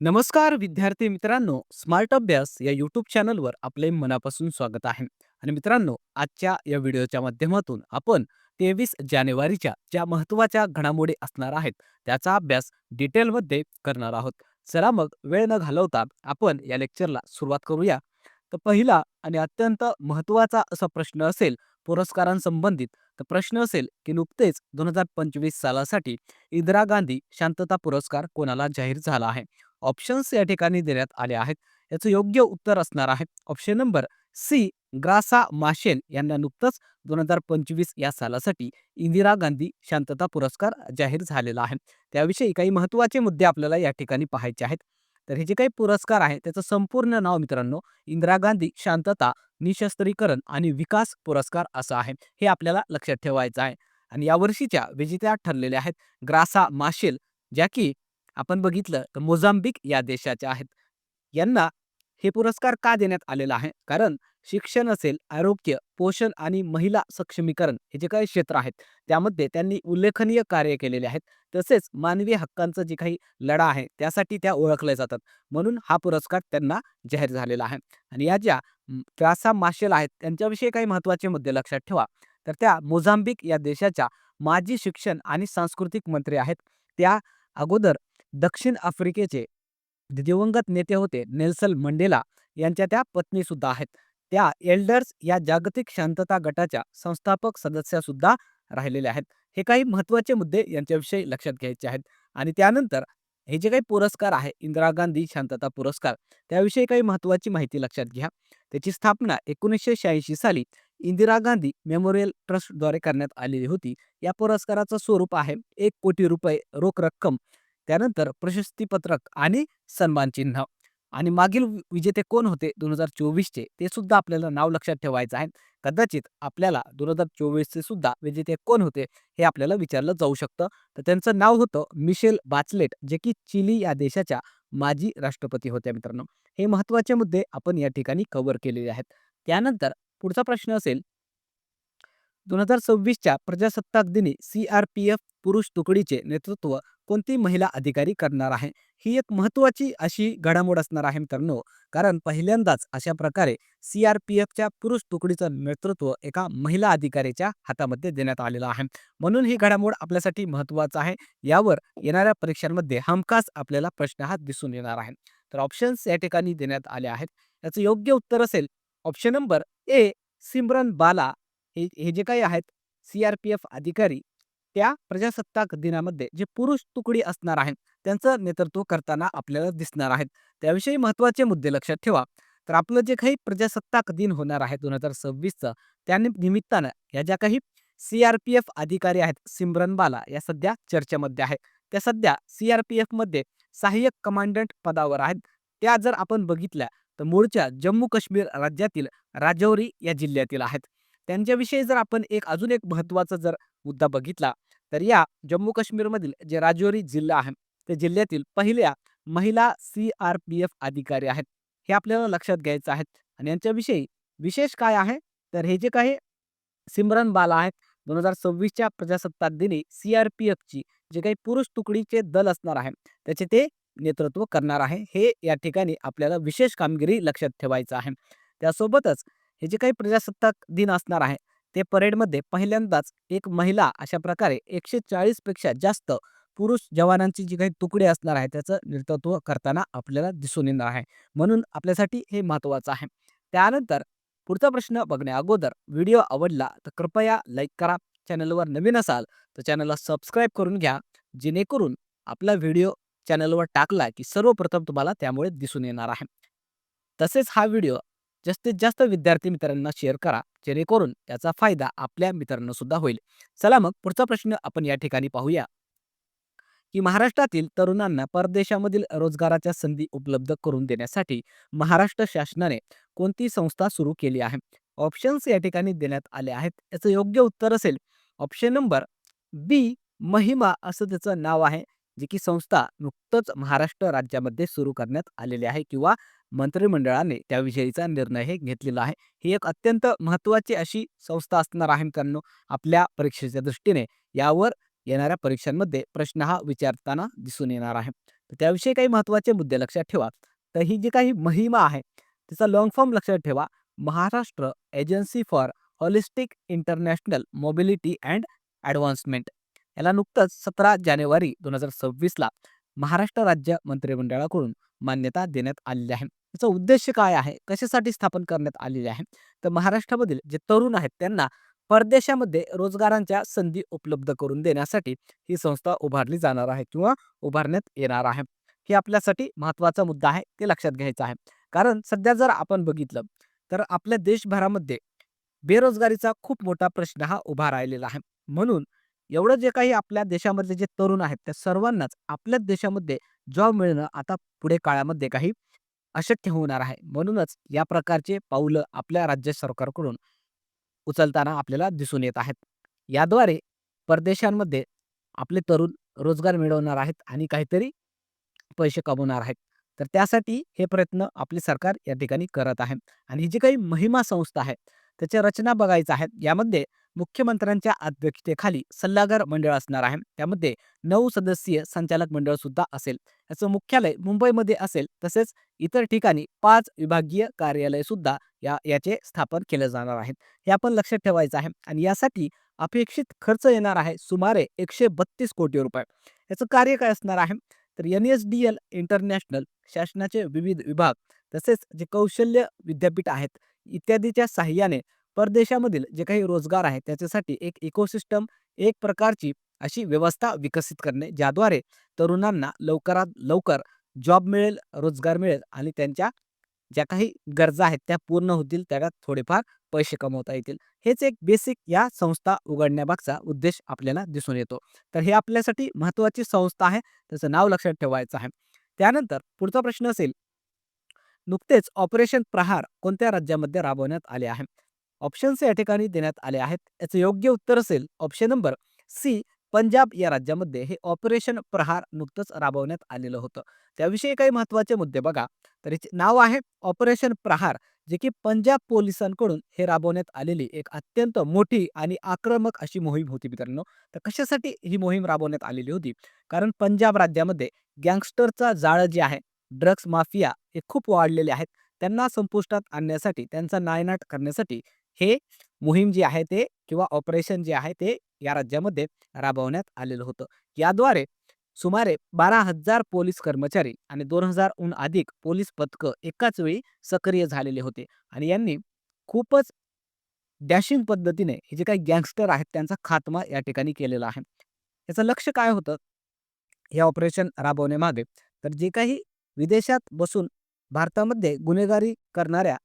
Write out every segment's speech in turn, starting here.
नमस्कार विद्यार्थी मित्रांनो, स्मार्ट अभ्यास या यूट्यूब चॅनलवर आपले मनापासून स्वागत आहे. आणि मित्रांनो, आजच्या या व्हिडिओच्या माध्यमातून आपण 23 जानेवारीच्या ज्या महत्त्वाच्या घडामोडी असणार आहेत त्याचा अभ्यास डिटेलमध्ये करणार आहोत. चला मग वेळ न घालवता आपण या लेक्चरला सुरुवात करूया. तर पहिला आणि अत्यंत महत्त्वाचा असा प्रश्न असेल पुरस्कारांसंबंधित. तर प्रश्न असेल की नुकतेच 2025 सालासाठी इंदिरा गांधी शांतता पुरस्कार कोणाला जाहीर झाला आहे. ऑप्शन्स या ठिकाणी देण्यात आले आहेत. याचं योग्य उत्तर असणार आहे ऑप्शन नंबर सी, ग्रासा माशेल यांना नुकतंच 2025 या सालासाठी इंदिरा गांधी शांतता पुरस्कार जाहीर झालेला आहे. त्याविषयी काही महत्त्वाचे मुद्दे आपल्याला या ठिकाणी पाहायचे आहेत. तर हे जे काही पुरस्कार आहे त्याचं संपूर्ण नाव मित्रांनो इंदिरा गांधी शांतता, निशस्त्रीकरण आणि विकास पुरस्कार असं आहे. हे आपल्याला लक्षात ठेवायचं आहे. आणि यावर्षीच्या विजेत्या ठरलेल्या आहेत ग्रासा माशेल, ज्या की आपण बघितलं तर मोझाम्बिक या देशाच्या आहेत. यांना हे पुरस्कार का देण्यात आलेला आहे? कारण शिक्षण असेल, आरोग्य, पोषण आणि महिला सक्षमीकरण हे जे काही क्षेत्र आहेत, त्यामध्ये त्यांनी उल्लेखनीय कार्य केलेले आहेत. तसेच मानवी हक्कांचा जे काही लढा आहे, त्यासाठी त्या ओळखल्या जातात. म्हणून हा पुरस्कार त्यांना जाहीर झालेला आहे. आणि या ज्या त्रासा माशेल आहेत, त्यांच्याविषयी काही महत्त्वाचे मुद्दे लक्षात ठेवा. तर त्या मोझाम्बिक या देशाच्या माजी शिक्षण आणि सांस्कृतिक मंत्री आहेत. त्या अगोदर दक्षिण आफ्रिकेचे दिवंगत नेते होते नेल्सन मंडेला यांच्या त्या पत्नी सुद्धा आहेत. त्या एल्डर्स या जागतिक शांतता गटाच्या संस्थापक सदस्य सुद्धा राहिलेले आहेत. हे काही महत्त्वाचे मुद्दे यांच्याविषयी लक्षात घ्यायचे आहेत. आणि त्यानंतर हे जे काही पुरस्कार आहे इंदिरा गांधी शांतता पुरस्कार, त्याविषयी काही महत्त्वाची माहिती लक्षात घ्या. त्याची स्थापना 1986 साली इंदिरा गांधी मेमोरियल ट्रस्टद्वारे करण्यात आलेली होती. या पुरस्काराचं स्वरूप आहे 1 कोटी रुपये रोख रक्कम, त्यानंतर प्रशस्तीपत्रक आणि सन्मान चिन्ह. आणि मागील विजेते कोण होते 2024 चे, ते सुद्धा आपल्याला नाव लक्षात ठेवायचं आहे. कदाचित आपल्याला 2024 चे सुद्धा विजेते कोण होते हे आपल्याला विचारलं जाऊ शकतं. तर त्यांचं नाव होतं मिशेल बाचलेट, जे की चिली या देशाच्या माजी राष्ट्रपती होत्या मित्रांनो. हे महत्त्वाचे मुद्दे आपण या ठिकाणी कव्हर केलेले आहेत. त्यानंतर पुढचा प्रश्न असेल 2026च्या प्रजासत्ताक दिनी CRPF पुरुष तुकडीचे नेतृत्व कोणती महिला अधिकारी करणार आहे? ही एक महत्त्वाची अशी घडामोड असणार आहे मित्रांनो. कारण पहिल्यांदाच अशा प्रकारे CRPFच्या पुरुष तुकडीचं नेतृत्व एका महिला अधिकाऱ्याच्या हातामध्ये देण्यात आलेलं आहे. म्हणून ही घडामोड आपल्यासाठी महत्त्वाचं आहे. यावर येणाऱ्या परीक्षांमध्ये हमखास आपल्याला प्रश्न हा दिसून येणार आहे. तर ऑप्शन्स या ठिकाणी देण्यात आले आहेत. याचं योग्य उत्तर असेल ऑप्शन नंबर ए, सिमरन बाला. हे जे काही आहेत CRPF अधिकारी, त्या प्रजासत्ताक दिनामध्ये जे पुरुष तुकडी असणार आहे त्यांचं नेतृत्व करताना आपल्याला दिसणार आहेत. त्याविषयी महत्त्वाचे मुद्दे लक्षात ठेवा. तर आपलं जे काही प्रजासत्ताक दिन होणार आहे 2026चं, त्या निमित्तानं या ज्या काही CRPF अधिकारी आहेत सिमरन बाला, या सध्या चर्चेमध्ये आहेत. त्या सध्या CRPFमध्ये सहाय्यक कमांडंट पदावर आहेत. त्या जर आपण बघितल्या तर मूळच्या जम्मू काश्मीर राज्यातील राजौरी या जिल्ह्यातील आहेत. त्यांच्याविषयी जर आपण अजून एक महत्त्वाचा जर मुद्दा बघितला तर या जम्मू काश्मीरमधील जे राजौरी जिल्हा आहे, त्या जिल्ह्यातील पहिल्या महिला CRPF अधिकारी आहेत. हे आपल्याला लक्षात घ्यायचं आहे. आणि यांच्याविषयी विशेष काय आहे, तर हे जे काही सिमरन बाला आहेत 2026च्या प्रजासत्ताक दिनी CRPFची जे काही पुरुष तुकडीचे दल असणार आहे त्याचे ते नेतृत्व करणार आहे. हे या ठिकाणी आपल्याला विशेष कामगिरी लक्षात ठेवायचं आहे. त्यासोबतच हे जे काही प्रजासत्ताक दिन असणार आहे ते परेडमध्ये पहिल्यांदाच एक महिला अशा प्रकारे 140 पेक्षा जास्त पुरुष जवानांची जी काही तुकडी असणार आहे त्याचं नेतृत्व करताना आपल्याला दिसून येणार आहे. म्हणून आपल्यासाठी हे महत्त्वाचं आहे. त्यानंतर पुढचा प्रश्न बघण्या अगोदर व्हिडिओ आवडला तर कृपया लाईक करा. चॅनलवर नवीन असाल तर चॅनलला सबस्क्राईब करून घ्या, जेणेकरून आपला व्हिडिओ चॅनलवर टाकला की सर्वप्रथम तुम्हाला त्यामुळे दिसून येणार आहे. तसेच हा व्हिडिओ जास्तीत जास्त विद्यार्थी मित्रांना शेअर करा, जेणेकरून याचा फायदा आपल्या मित्रांना सुद्धा होईल. चला मग पुढचा प्रश्न आपण या ठिकाणी पाहूया की महाराष्ट्रातील तरुणांना परदेशामधील रोजगाराच्या संधी उपलब्ध करून देण्यासाठी महाराष्ट्र शासनाने कोणती संस्था सुरू केली आहे? ऑप्शन्स या ठिकाणी देण्यात आले आहेत. याचं योग्य उत्तर असेल ऑप्शन नंबर बी, महिमा असं त्याचं नाव आहे. जी की संस्था नुकतंच महाराष्ट्र राज्यामध्ये सुरू करण्यात आलेली आहे किंवा मंत्रिमंडळाने त्याविषयीचा निर्णय हे घेतलेला आहे. ही एक अत्यंत महत्त्वाची अशी संस्था असणार आहे मित्रांनो आपल्या परीक्षेच्या दृष्टीने. यावर येणाऱ्या परीक्षांमध्ये प्रश्न हा विचारताना दिसून येणार आहे. तर त्याविषयी काही महत्त्वाचे मुद्दे लक्षात ठेवा. तर ही जी काही महिमा आहे, तिचा लाँग फॉर्म लक्षात ठेवा. Maharashtra agency for holistic international mobility and advancement. याला नुकतंच 17 जानेवारी 2026ला महाराष्ट्र राज्य मंत्रिमंडळाकडून मान्यता देण्यात आलेली आहे. त्याचा उद्देश काय आहे? कशासाठी स्थापन करण्यात आलेली आहे? तर महाराष्ट्रामधील जे तरुण आहेत त्यांना परदेशामध्ये रोजगारांच्या संधी उपलब्ध करून देण्यासाठी ही संस्था उभारली जाणार आहे किंवा उभारण्यात येणार आहे. हे आपल्यासाठी महत्त्वाचा मुद्दा आहे, ते लक्षात घ्यायचं आहे. कारण सध्या जर आपण बघितलं, तर आपल्या देशभरामध्ये बेरोजगारीचा खूप मोठा प्रश्न हा उभा राहिलेला आहे. म्हणून एवढं जे काही आपल्या देशामधले जे तरुण आहेत, त्या सर्वांनाच आपल्याच देशामध्ये जॉब मिळणं आता पुढे काळामध्ये काही अशक्य होणार आहे. म्हणूनच या प्रकारचे पाऊलं आपल्या राज्य सरकारकडून उचलताना आपल्याला दिसून येत आहेत. याद्वारे परदेशांमध्ये आपले तरुण रोजगार मिळवणार आहेत आणि काहीतरी पैसे कमवणार आहेत. तर त्यासाठी हे प्रयत्न आपले सरकार या ठिकाणी करत आहे. आणि ही जी काही महिमा संस्था आहे, त्याच्या रचना बघायच्या आहेत. यामध्ये मुख्यमंत्र्यांच्या अध्यक्षतेखाली सल्लागार मंडळ असणार आहे. त्यामध्ये 9 सदस्यीय संचालक मंडळ सुद्धा असेल. याचं मुख्यालय मुंबईमध्ये असेल. तसेच इतर ठिकाणी 5 विभागीय कार्यालय सुद्धा याचे स्थापन केले जाणार आहेत. हे आपण लक्षात ठेवायचं आहे. आणि यासाठी अपेक्षित खर्च येणार आहे सुमारे 132 कोटी रुपये. याचं कार्य काय असणार आहे? तर NSDL इंटरनॅशनल शासनाचे विविध विभाग तसेच जे कौशल्य विद्यापीठ आहेत इत्यादीच्या साहाय्याने परदेशामधील जे काही रोजगार आहे त्याच्यासाठी एक इकोसिस्टम, एक प्रकारची अशी व्यवस्था विकसित करणे, ज्याद्वारे तरुणांना लवकरात लवकर जॉब मिळेल, रोजगार मिळेल आणि त्यांच्या ज्या काही गरजा आहेत त्या पूर्ण होतील, त्याला थोडेफार पैसे कमवता येतील. हेच एक बेसिक या संस्था उघडण्यामागचा उद्देश आपल्याला दिसून येतो. तर हे आपल्यासाठी महत्त्वाची संस्था आहे. त्याचं नाव लक्षात ठेवायचं आहे. त्यानंतर पुढचा प्रश्न असेल, नुकतेच ऑपरेशन प्रहार कोणत्या राज्यामध्ये राबवण्यात आले आहे? ऑप्शन्स या ठिकाणी देण्यात आले आहेत. याचं योग्य उत्तर असेल ऑप्शन नंबर सी, पंजाब या राज्यामध्ये हे ऑपरेशन प्रहार नुकतंच राबवण्यात आलेलं होतं. त्याविषयी काही महत्त्वाचे मुद्दे बघा. तर याचे नाव आहे ऑपरेशन प्रहार, जे की पंजाब पोलिसांकडून हे राबवण्यात आलेली एक अत्यंत मोठी आणि आक्रमक अशी मोहीम होती मित्रांनो. तर कशासाठी ही मोहीम राबवण्यात आलेली होती? कारण पंजाब राज्यामध्ये गँगस्टरचा जाळं जे आहे, ड्रग्स माफिया हे खूप वाढलेले आहेत. त्यांना संपुष्टात आणण्यासाठी, त्यांचा नायनाट करण्यासाठी हे मोहीम जी आहे ते किंवा ऑपरेशन जे आहे ते या राज्यामध्ये राबवण्यात आलेलं होतं. याद्वारे सुमारे 12,000 पोलीस कर्मचारी आणि 2,000हून अधिक पोलीस पथकं एकाच वेळी सक्रिय झालेले होते आणि यांनी खूपच डॅशिंग पद्धतीने हे जे काही गँगस्टर आहेत त्यांचा खात्मा या ठिकाणी केलेला आहे. याचं लक्ष काय होतं हे ऑपरेशन राबवण्यामागे? तर जे काही विदेशात बसून भारतामध्ये गुन्हेगारी करणाऱ्या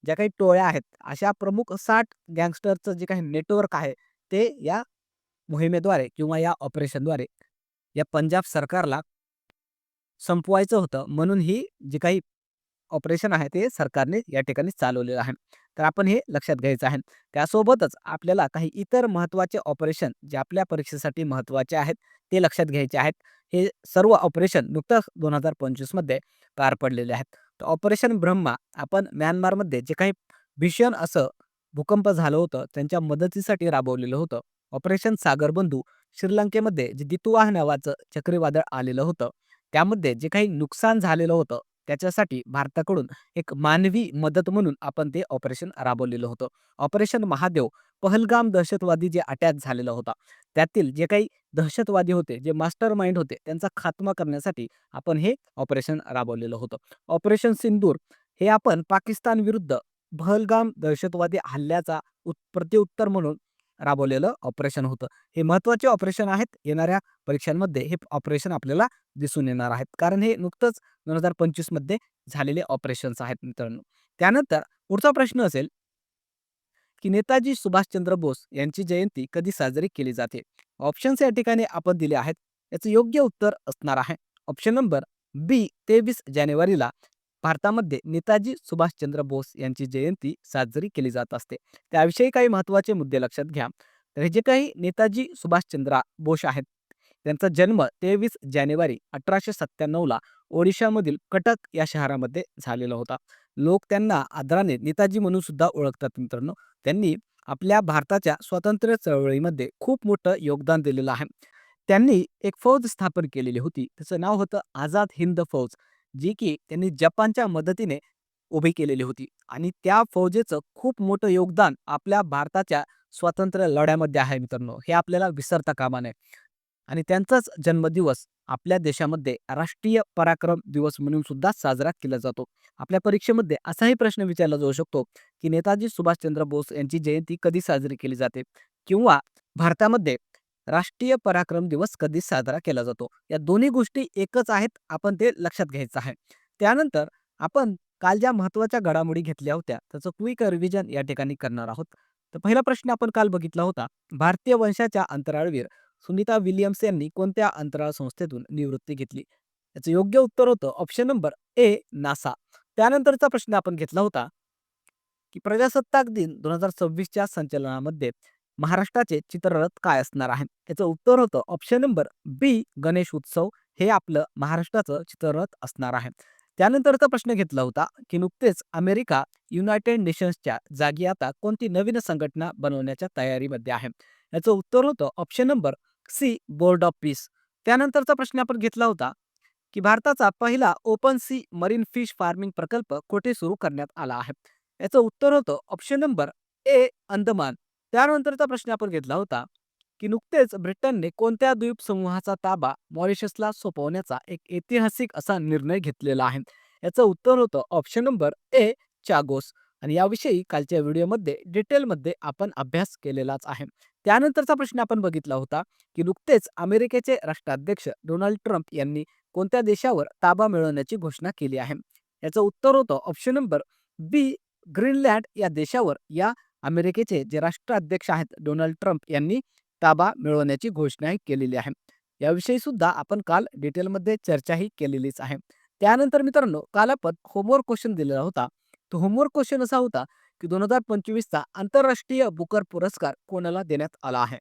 ज्या काही टोळ्या आहेत, अशा प्रमुख 60 गँगस्टरचं जे काही नेटवर्क आहे, ते या मोहिमेद्वारे किंवा या ऑपरेशनद्वारे या पंजाब सरकारला संपवायचं होतं. म्हणून ही जी काही ऑपरेशन आहे ते सरकारने या ठिकाणी चालवलेलं आहे. तर आपण हे लक्षात घ्यायचं आहे. त्यासोबतच आपल्याला काही इतर महत्त्वाचे ऑपरेशन जे आपल्या परीक्षेसाठी महत्त्वाचे आहेत, ते लक्षात घ्यायचे आहेत. हे सर्व ऑपरेशन नुकतंच 2025 मध्ये पार पडलेले आहेत. तर ऑपरेशन ब्रह्मा आपण म्यानमारमध्ये जे काही भीषण असं भूकंप झालं होतं, त्यांच्या मदतीसाठी राबवलेलं होतं. ऑपरेशन सागरबंधू श्रीलंकेमध्ये जे दितुवाह नावाचं चक्रीवादळ आलेलं होतं, त्यामध्ये जे काही नुकसान झालेलं होतं, त्याच्यासाठी भारताकडून एक मानवी मदत म्हणून आपण ते ऑपरेशन राबवलेलं होतं. ऑपरेशन महादेव पहलगाम दहशतवादी जे अटॅक झालेला होता, त्यातील जे काही दहशतवादी होते, जे मास्टर माइंड होते, त्यांचा खात्मा करण्यासाठी आपण हे ऑपरेशन राबवलेलं होतं. ऑपरेशन सिंदूर हे आपण पाकिस्तान विरुद्ध पहलगाम दहशतवादी हल्ल्याचा प्रत्युत्तर म्हणून राबवलेलं ऑपरेशन होतं. हे महत्त्वाचे ऑपरेशन आहेत. येणाऱ्या परीक्षांमध्ये हे ऑपरेशन आपल्याला दिसून येणार आहेत. कारण हे नुकतंच 2025 मध्ये झालेले ऑपरेशन्स आहेत मित्रांनो. त्यानंतर पुढचा प्रश्न असेल, की नेताजी सुभाषचंद्र बोस यांची जयंती कधी साजरी केली जाते? ऑप्शन्स या ठिकाणी आपण दिले आहेत. याचं योग्य उत्तर असणार आहे ऑप्शन नंबर बी, 23 जानेवारीला भारतामध्ये नेताजी सुभाषचंद्र बोस यांची जयंती साजरी केली जात असते. त्याविषयी काही महत्त्वाचे मुद्दे लक्षात घ्या. तर हे जे काही नेताजी सुभाषचंद्र बोस आहेत, त्यांचा जन्म 23 जानेवारी 1897ला ओडिशामधील कटक या शहरामध्ये झालेला होता. लोक त्यांना आदराने नेताजी म्हणून सुद्धा ओळखतात मित्रांनो. त्यांनी आपल्या भारताच्या स्वातंत्र्य चळवळीमध्ये खूप मोठं योगदान दिलेलं आहे. त्यांनी एक फौज स्थापन केलेली होती. त्याचं नाव होतं आझाद हिंद फौज, जी की त्यांनी जपानच्या मदतीने उभी केलेली होती आणि त्या फौजेचं खूप मोठं योगदान आपल्या भारताच्या स्वातंत्र्य लढ्यामध्ये आहे मित्रांनो. हे आपल्याला विसरता कामा नये. आणि त्यांचाच जन्मदिवस आपल्या देशामध्ये राष्ट्रीय पराक्रम दिवस म्हणून सुद्धा साजरा केला जातो. आपल्या परीक्षेमध्ये असाही प्रश्न विचारला जाऊ शकतो, की नेताजी सुभाषचंद्र बोस यांची जयंती कधी साजरी केली जाते? किंवा भारतामध्ये राष्ट्रीय पराक्रम दिवस कधी साजरा केला जातो? या दोन्ही गोष्टी एकच आहेत, आपण ते लक्षात घ्यायचं आहे. त्यानंतर आपण काल ज्या महत्त्वाच्या घडामोडी घेतल्या होत्या, त्याचं क्विक रिव्हिजन या ठिकाणी करणार आहोत. तर पहिला प्रश्न आपण काल बघितला होता, भारतीय वंशाच्या अंतराळवीर सुनीता विल्यम्स यांनी कोणत्या अंतराळ संस्थेतून निवृत्ती घेतली? याचं योग्य उत्तर होतं ऑप्शन नंबर ए, नासा. त्यानंतरचा प्रश्न आपण घेतला होता, की प्रजासत्ताक दिन 2026च्या संचलनामध्ये महाराष्ट्राचे चित्ररथ काय असणार आहे? याचं उत्तर होतं ऑप्शन नंबर बी, गणेश उत्सव हे आपलं महाराष्ट्राचं चित्ररथ असणार आहे. त्यानंतरचा प्रश्न घेतला होता, की नुकतेच अमेरिका युनायटेड नेशन्सच्या जागी आता कोणती नवीन संघटना बनवण्याच्या तयारीमध्ये आहे? याचं उत्तर होतं option number C, board of peace. त्यानंतरचा प्रश्न आपण घेतला होता, की भारताचा पहिला open sea marine fish farming प्रकल्प कुठे सुरू करण्यात आला आहे? याचं उत्तर होतं ऑप्शन नंबर ए, अंदमान. त्यानंतरचा प्रश्न आपण घेतला होता, की नुकतेच ब्रिटनने कोणत्या द्वीप समूहाचा ताबा मॉरिशसला सोपवण्याचा एक ऐतिहासिक असा निर्णय घेतलेला आहे? याचं उत्तर होतं ऑप्शन नंबर ए, चागोस. आणि याविषयी कालच्या व्हिडिओमध्ये डिटेलमध्ये आपण अभ्यास केलेलाच आहे. त्यानंतरचा प्रश्न आपण बघितला होता, की नुकतेच अमेरिकेचे राष्ट्राध्यक्ष डोनाल्ड ट्रम्प यांनी कोणत्या देशावर ताबा मिळवण्याची घोषणा केली आहे? याचं उत्तर होतं ऑप्शन नंबर बी, ग्रीनलँड या देशावर या अमेरिकेचे जे राष्ट्राध्यक्ष आहेत डोनाल्ड ट्रम्प यांनी ताबा मिळवण्याची घोषणाही केलेली आहे. याविषयी सुद्धा आपण काल डिटेलमध्ये चर्चाही केलेलीच आहे. त्यानंतर मित्रांनो, काल आपण होमवर्क क्वेश्चन दिलेला होता. तो होमवर्क क्वेश्चन असा होता, की 2025चा आंतरराष्ट्रीय बुकर पुरस्कार कोणाला देण्यात आला आहे?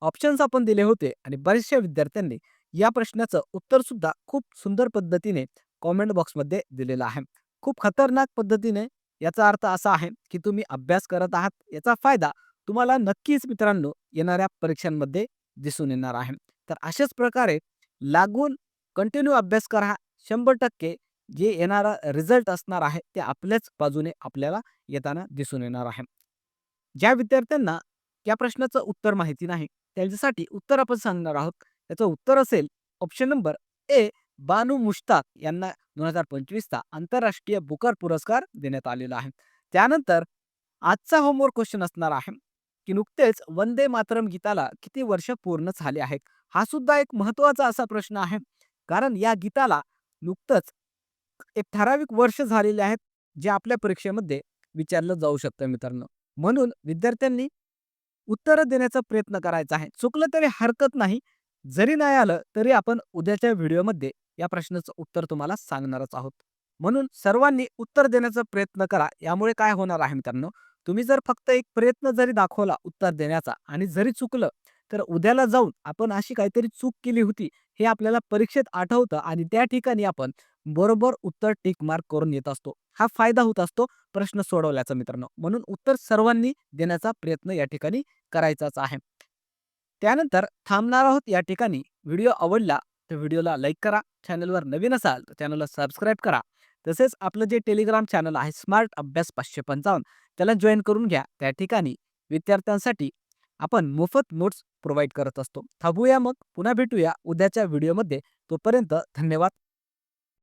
ऑप्शन्स आपण दिले होते आणि बऱ्याचशा विद्यार्थ्यांनी या प्रश्नाचं उत्तर सुद्धा खूप सुंदर पद्धतीने कॉमेंट बॉक्समध्ये दिलेलं आहे. खूप खतरनाक पद्धतीने याचा अर्थ असा आहे, की तुम्ही अभ्यास करत आहात. याचा फायदा तुम्हाला नक्कीच मित्रांनो येणाऱ्या परीक्षांमध्ये दिसून येणार आहे. तर अशाच प्रकारे लागून कंटिन्यू अभ्यास करा. 100% जे येणारा रिझल्ट असणार आहे ते आपल्याच बाजूने आपल्याला येताना दिसून येणार आहे. ज्या विद्यार्थ्यांना या प्रश्नाचं उत्तर माहिती नाही, त्यांच्यासाठी उत्तर आपण सांगणार आहोत. त्याचं उत्तर असेल ऑप्शन नंबर ए, बानू मुश्ताक यांना 2025चा आंतरराष्ट्रीय बुकर पुरस्कार देण्यात आलेला आहे. त्यानंतर आजचा होमवर्क क्वेश्चन असणार आहे, की नुकतेच वंदे मातरम गीताला किती वर्ष पूर्ण झाले आहेत? हा सुद्धा एक महत्त्वाचा असा प्रश्न आहे. कारण या गीताला नुकतंच एक ठराविक वर्ष झालेले आहेत, जे आपल्या परीक्षेमध्ये विचारलं जाऊ शकतं मित्रांनो. म्हणून विद्यार्थ्यांनी उत्तरं देण्याचा प्रयत्न करायचा आहे. चुकलं तरी हरकत नाही. जरी नाही आलं तरी आपण उद्याच्या व्हिडिओमध्ये या प्रश्नाचं उत्तर तुम्हाला सांगणारच आहोत. म्हणून सर्वांनी उत्तर देण्याचा प्रयत्न करा. यामुळे काय होणार आहे मित्रांनो, तुम्ही जर फक्त एक प्रयत्न जरी दाखवला उत्तर देण्याचा आणि जरी चुकलं, तर उद्याला जाऊन आपण अशी काहीतरी चूक केली होती, हे आपल्याला परीक्षेत आठवतं आणि त्या ठिकाणी आपण बरोबर उत्तर टिक मार्क करून येत असतो. हा फायदा होत असतो प्रश्न सोडवल्याचा मित्रांनो. म्हणून उत्तर सर्वांनी देण्याचा प्रयत्न या ठिकाणी करायचाच आहे. त्यानंतर थांबणार आहोत या ठिकाणी. व्हिडिओ आवडला तर व्हिडिओला लाईक करा. चॅनलवर नवीन असाल तर चॅनलला सबस्क्राईब करा. तसेच आपलं जे टेलिग्राम चॅनल आहे स्मार्ट अभ्यास 555 त्याला जॉईन करून घ्या. त्या ठिकाणी विद्यार्थ्यांसाठी आपण मोफत नोट्स प्रोव्हाइड करत असतो. थांबूया मग पुन्हा भेटूया उद्याच्या व्हिडिओमध्ये. तोपर्यंत धन्यवाद.